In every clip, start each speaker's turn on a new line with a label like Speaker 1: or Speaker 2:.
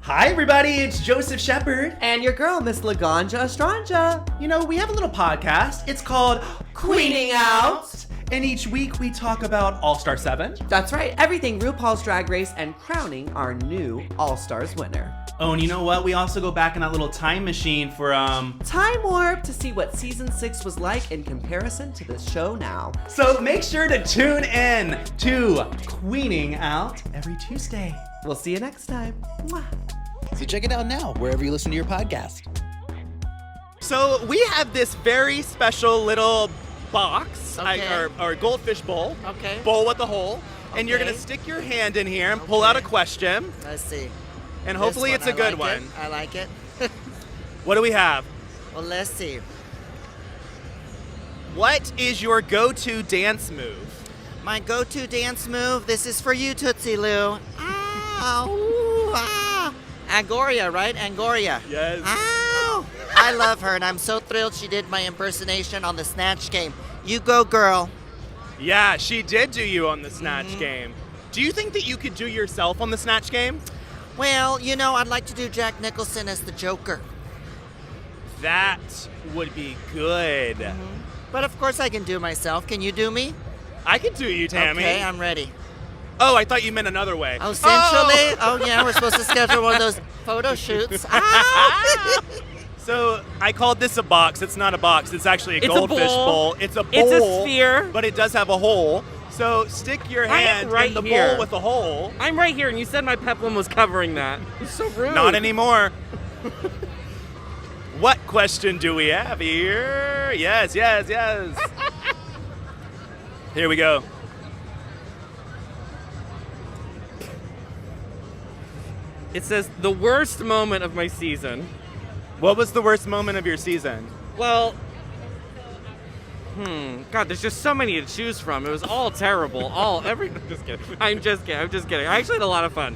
Speaker 1: Hi everybody, it's Joseph Shepard.
Speaker 2: And your girl, Miss Laganja Estranja.
Speaker 1: You know, we have a little podcast. It's called
Speaker 2: Queening Out.
Speaker 1: And each week we talk about All-Star 7.
Speaker 2: That's right, everything RuPaul's Drag Race and crowning our new All-Stars winner.
Speaker 1: Oh, and you know what? We also go back in that little time machine for,
Speaker 2: Time warp to see what season 6 was like in comparison to this show now.
Speaker 1: So make sure to tune in to Queening Out every Tuesday.
Speaker 2: We'll see you next time. Mwah.
Speaker 3: So check it out now, wherever you listen to your podcast.
Speaker 1: So we have this very special little box,
Speaker 4: Okay.
Speaker 1: or goldfish bowl.
Speaker 4: Okay.
Speaker 1: Bowl with a hole. And you're
Speaker 4: Okay.
Speaker 1: going to stick your hand in here and pull out a question.
Speaker 4: Let's see.
Speaker 1: And hopefully
Speaker 4: This
Speaker 1: it's a good
Speaker 4: I like
Speaker 1: one.
Speaker 4: I like it.
Speaker 1: What do we have?
Speaker 4: Well, let's see.
Speaker 1: What is your go-to dance move?
Speaker 4: My go-to dance move. This is for you, Tootsie Lou. Ow! Ah! Angoria, right? Angoria.
Speaker 1: Yes.
Speaker 4: Ow! I love her, and I'm so thrilled she did my impersonation on the Snatch Game. You go, girl.
Speaker 1: Yeah, she did do you on the Snatch Game. Do you think that you could do yourself on the Snatch Game?
Speaker 4: Well, you know, I'd like to do Jack Nicholson as the Joker.
Speaker 1: That would be good.
Speaker 4: But of course I can do myself. Can you do me?
Speaker 1: I could do you, Tammie.
Speaker 4: Okay, I'm ready.
Speaker 1: Oh, I thought you meant another way.
Speaker 4: Oh, sensually? Oh, yeah, we're supposed to schedule one of those photo shoots. Ow!
Speaker 1: So I called this a box. It's not a box. It's actually a
Speaker 5: It's a
Speaker 1: goldfish
Speaker 5: bowl.
Speaker 1: bowl. It's a bowl.
Speaker 5: It's a sphere.
Speaker 1: But it does have a hole. So stick your
Speaker 5: I am
Speaker 1: hand
Speaker 5: right
Speaker 1: in the
Speaker 5: here.
Speaker 1: bowl with the hole.
Speaker 5: I'm right here, and you said my peplum was covering that. It's so rude.
Speaker 1: Not anymore. What question do we have here? Yes. Here we go.
Speaker 5: It says, the worst moment of my season.
Speaker 1: What was the worst moment of your season?
Speaker 5: Well, God, there's just so many to choose from. It was all terrible. I'm just kidding. I actually had a lot of fun.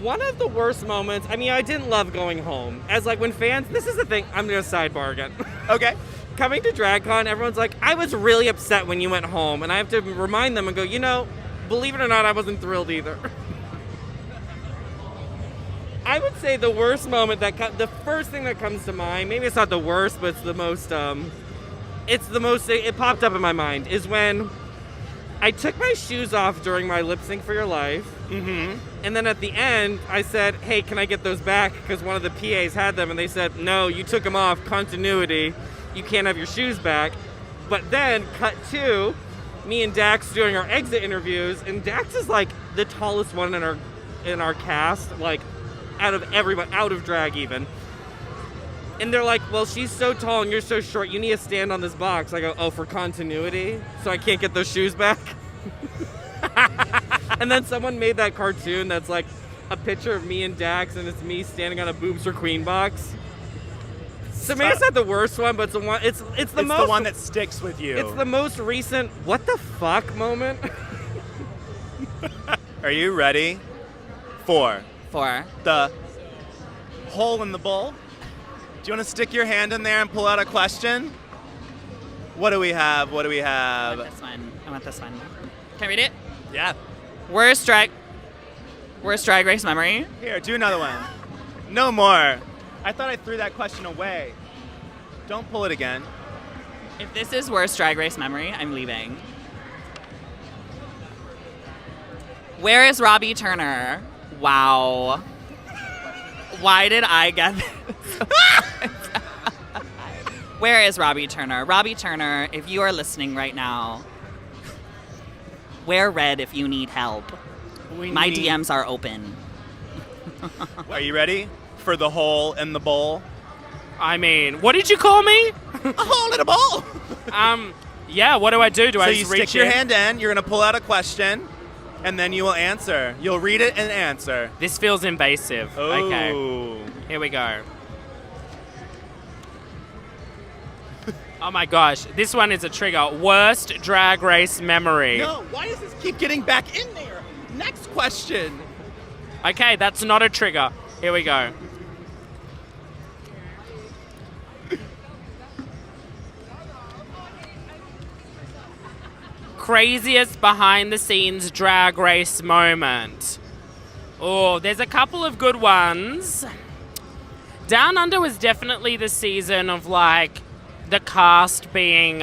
Speaker 5: One of the worst moments, I mean, I didn't love going home. As like when fans, this is the thing, I'm gonna sidebar again.
Speaker 1: Okay.
Speaker 5: Coming to DragCon, everyone's like, I was really upset when you went home. And I have to remind them and go, you know, believe it or not, I wasn't thrilled either. I would say the worst moment the first thing that comes to mind, maybe it's not the worst, but it's the most, it popped up in my mind, is when I took my shoes off during my Lip Sync for Your Life. And then at the end, I said, hey, can I get those back? Because one of the PAs had them, and they said, no, you took them off, continuity, you can't have your shoes back. But then, cut to me and Dax doing our exit interviews, and Dax is like the tallest one in our cast, like out of everybody, out of drag even. And they're like, well, she's so tall and you're so short, you need to stand on this box. I go, oh, for continuity? So I can't get those shoes back? And then someone made that cartoon that's like a picture of me and Dax, and it's me standing on a boobs for queen box. So maybe it's not the worst one, but it's the one. It's the most.
Speaker 1: The one that sticks with you.
Speaker 5: It's the most recent. What the fuck moment?
Speaker 1: Are you ready for
Speaker 4: For
Speaker 1: the hole in the bowl? Do you want to stick your hand in there and pull out a question? What do we have?
Speaker 6: I want this one. Can I read it?
Speaker 1: Yeah.
Speaker 6: Worst drag race memory.
Speaker 1: Here, do another one. No more. I thought I threw that question away. Don't pull it again.
Speaker 6: If this is worst drag race memory, I'm leaving. Where is Robbie Turner? Wow. Why did I get this? Where is Robbie Turner? Robbie Turner, if you are listening right now, wear red if you need help. My DMs are open.
Speaker 1: Are you ready for the hole in the bowl?
Speaker 7: I mean, what did you call me?
Speaker 1: A hole in a bowl.
Speaker 7: Yeah, what do I do? Do I
Speaker 1: So
Speaker 7: just
Speaker 1: you stick
Speaker 7: reach
Speaker 1: your
Speaker 7: in?
Speaker 1: hand in, you're going to pull out a question, and then you will answer. You'll read it and answer.
Speaker 7: This feels invasive.
Speaker 1: Oh.
Speaker 7: Okay, here we go. Oh my gosh, this one is a trigger. Worst drag race memory.
Speaker 1: No, why does this keep getting back in there? Next question.
Speaker 7: Okay, that's not a trigger. Here we go. Craziest behind the scenes drag race moment. Oh, there's a couple of good ones. Down Under was definitely the season of like the cast being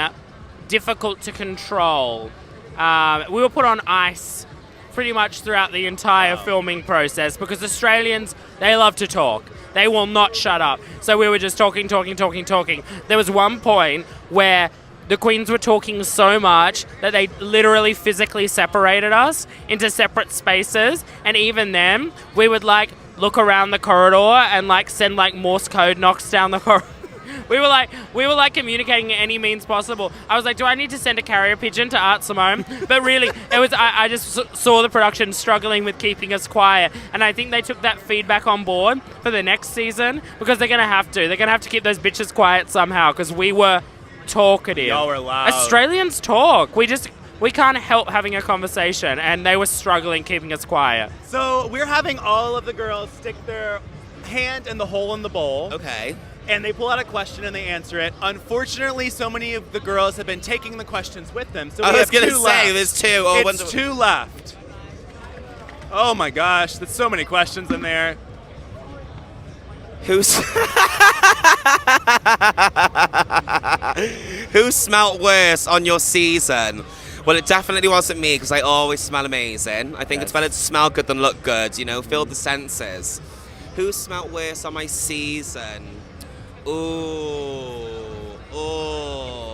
Speaker 7: difficult to control. We were put on ice pretty much throughout the entire filming process because Australians, they love to talk. They will not shut up. So we were just talking. There was one point where the queens were talking so much that they literally physically separated us into separate spaces. And even then, we would like look around the corridor and like send like Morse code knocks down the corridor. We were like communicating in any means possible. I was like, do I need to send a carrier pigeon to Art Simone? But really, it was I just saw the production struggling with keeping us quiet, and I think they took that feedback on board for the next season because they're gonna have to. They're gonna have to keep those bitches quiet somehow because we were talkative.
Speaker 1: Y'all were loud.
Speaker 7: Australians talk. We can't help having a conversation, and they were struggling keeping us quiet.
Speaker 1: So we're having all of the girls stick their hand in the hole in the bowl.
Speaker 3: Okay.
Speaker 1: And they pull out a question and they answer it. Unfortunately, so many of the girls have been taking the questions with them. So
Speaker 3: I was
Speaker 1: going
Speaker 3: to say, there's two. Oh,
Speaker 1: it's two left. Oh my gosh, there's so many questions in there.
Speaker 3: Who smelt worse on your season? Well, it definitely wasn't me because I always smell amazing. I think it's better to smell good than look good, you know, fill the senses. Who smelt worse on my season? Ooh,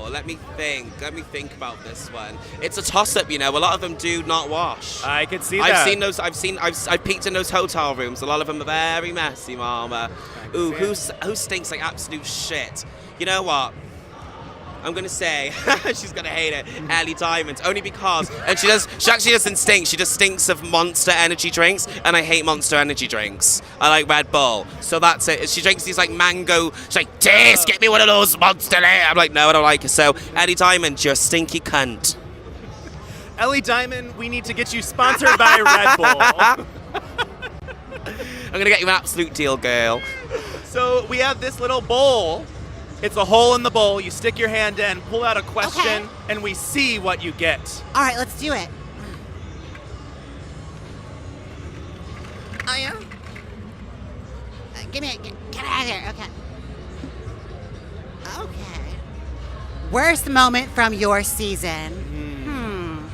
Speaker 3: let me think about this one. It's a toss-up, you know. A lot of them do not wash.
Speaker 1: I could see that.
Speaker 3: I've peeked in those hotel rooms. A lot of them are very messy, mama. Ooh, who stinks like absolute shit? You know what? I'm gonna say she's gonna hate it. Ellie Diamond, only because, and she actually doesn't stink. She just stinks of Monster energy drinks, and I hate Monster energy drinks. I like Red Bull, so that's it. She drinks these like mango. She's like, Tayce, get me one of those Monster. I'm like, no, I don't like it. So Ellie Diamond, you're a stinky cunt.
Speaker 1: Ellie Diamond, we need to get you sponsored by Red Bull.
Speaker 3: I'm gonna get you an absolute deal, girl.
Speaker 1: So we have this little bowl. It's a hole in the bowl. You stick your hand in, pull out a question, and we see what you get.
Speaker 4: All right, let's do it. Oh, yeah? Get out of here. Okay. Okay. Worst moment from your season?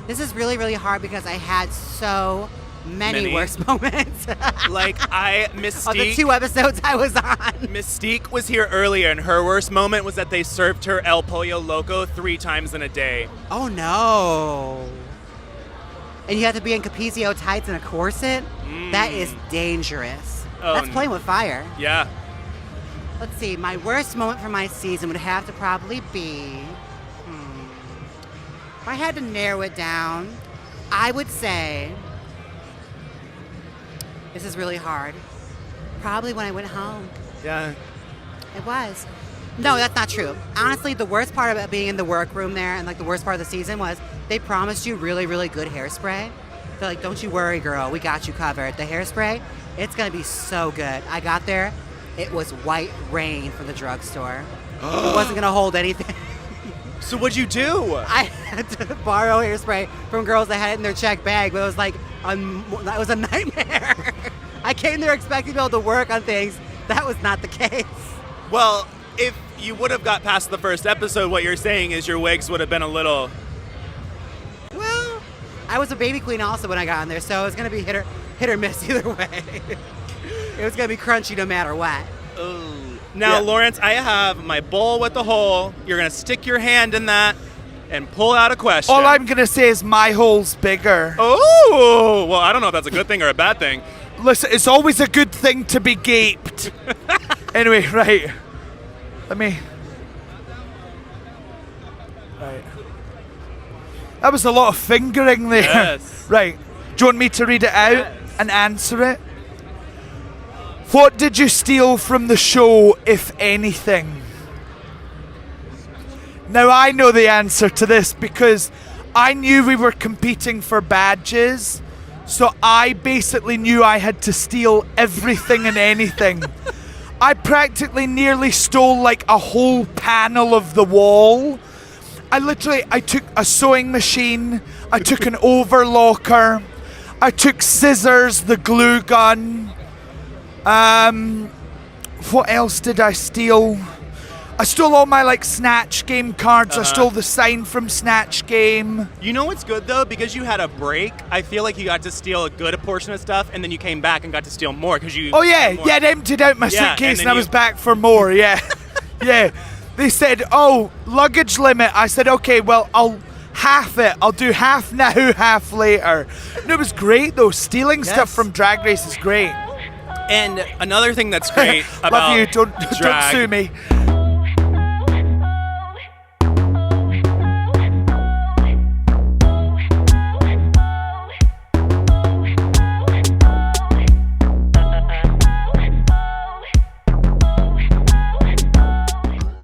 Speaker 4: This is really, really hard because I had so many worst moments.
Speaker 1: Like Mystique.
Speaker 4: Of the 2 episodes I was on.
Speaker 1: Mystique was here earlier, and her worst moment was that they served her El Pollo Loco 3 times in a day.
Speaker 4: Oh, no. And you have to be in Capizio tights and a corset? That is dangerous.
Speaker 1: Oh,
Speaker 4: That's playing with fire.
Speaker 1: Yeah.
Speaker 4: Let's see. My worst moment for my season would have to probably be... If I had to narrow it down, I would say... This is really hard. Probably when I went home.
Speaker 1: Yeah.
Speaker 4: It was. No, that's not true. Honestly, the worst part about being in the workroom there and like the worst part of the season was they promised you really, really good hairspray. They're like, don't you worry, girl. We got you covered. The hairspray, it's going to be so good. I got there. It was white rain from the drugstore. It wasn't going to hold anything.
Speaker 1: So what'd you do?
Speaker 4: I had to borrow hairspray from girls that had it in their check bag, but it was like, that was a nightmare. I came there expecting to be able to work on things. That was not the case.
Speaker 1: Well, if you would have got past the first episode, what you're saying is your wigs would have been a little...
Speaker 4: Well, I was a baby queen also when I got on there, so it was going to be hit or miss either way. It was going to be crunchy no matter what.
Speaker 1: Ooh. Now, Lawrence, I have my bowl with the hole. You're going to stick your hand in that and pull out a question.
Speaker 8: All I'm going to say is my hole's bigger.
Speaker 1: Oh, well, I don't know if that's a good thing or a bad thing.
Speaker 8: Listen, it's always a good thing to be gaped. Anyway, right. Right. That was a lot of fingering there.
Speaker 1: Yes.
Speaker 8: Right. Do you want me to read it out and answer it? What did you steal from the show, if anything? Now, I know the answer to this because I knew we were competing for badges, so I basically knew I had to steal everything and anything. I practically nearly stole like a whole panel of the wall. I took a sewing machine, I took an overlocker, I took scissors, the glue gun. What else did I steal? I stole all my like Snatch Game cards. I stole the sign from Snatch Game.
Speaker 1: You know what's good though? Because you had a break, I feel like you got to steal a good portion of stuff, and then you came back and got to steal more because you.
Speaker 8: Oh yeah,
Speaker 1: had more.
Speaker 8: yeah. It emptied out my
Speaker 1: Yeah,
Speaker 8: suitcase
Speaker 1: and
Speaker 8: and I
Speaker 1: then
Speaker 8: was
Speaker 1: you-
Speaker 8: back for more. Yeah, yeah. They said, "Oh, luggage limit." I said, "Okay, well, I'll half it. I'll do half now, half later." And it was great though. Stealing stuff
Speaker 1: Yes.
Speaker 8: from Drag Race is great.
Speaker 1: And another thing that's great about
Speaker 8: Love you. Don't
Speaker 1: drag
Speaker 8: sue me.